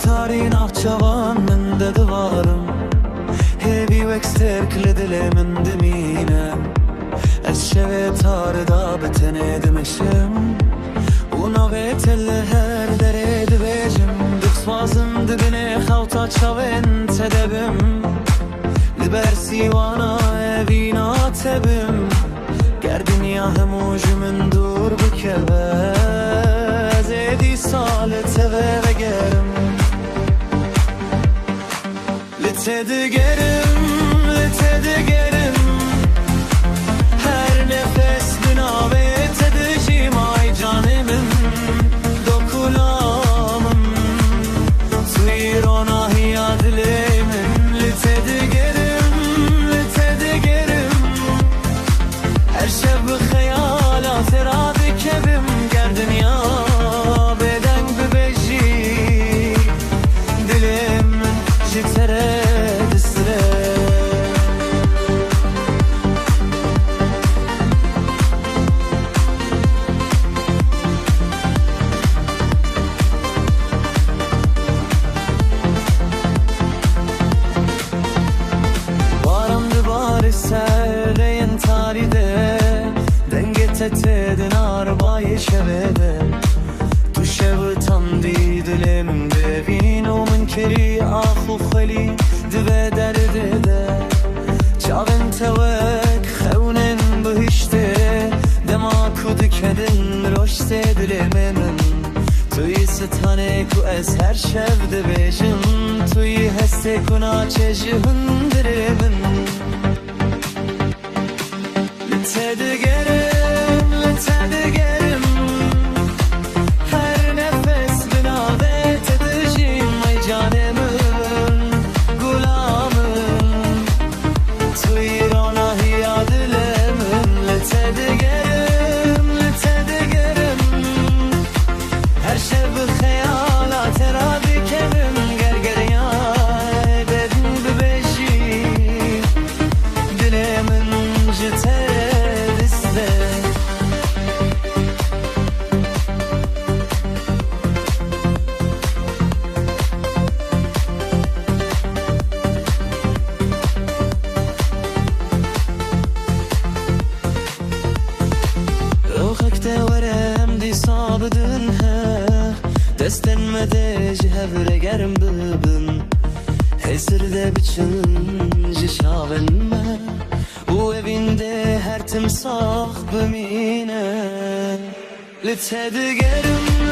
تاری نخچوان من ددوارم هیوی وکستر کلدل من دمینه از شوه تار دا بتنه دمشم اونا غیتل هر دره دبیجم دخسوازم دبینه خوتا چاوین تدبم لبر سیوانا اوینا تبم گردن یا هموج من دور بکبه زیدی سال تبه بگرم لتدگرم her nefes binabe tedicim ay canımın dokulamım Suirona hiya dilimin litedgerim her şeb hayalat eradı kebim gerdin ya beden bebeji dilim jitere Söyleyin taride denge tetedin arabayı şevede tu şevitan didilim devino min keri ahu khali dibe derdede çavin tevek khevnen bihişte dema kud kedin roşte dilimin tuyi stane ku ez her şevde bejim tuyi heste kuna çejihun dilimin Litedgerim her nefes binabe tedicim ay canımın gulamın Tuirona hiya dilimin litedgerim her şeb hayalat eradı kebim gergeriya dedin bebeji dilimin jiter ورم دی صابدن ها دستن مده جهبره گرم ببن hezir de biçin jişavin me u evinde her timsah bimine litedgerim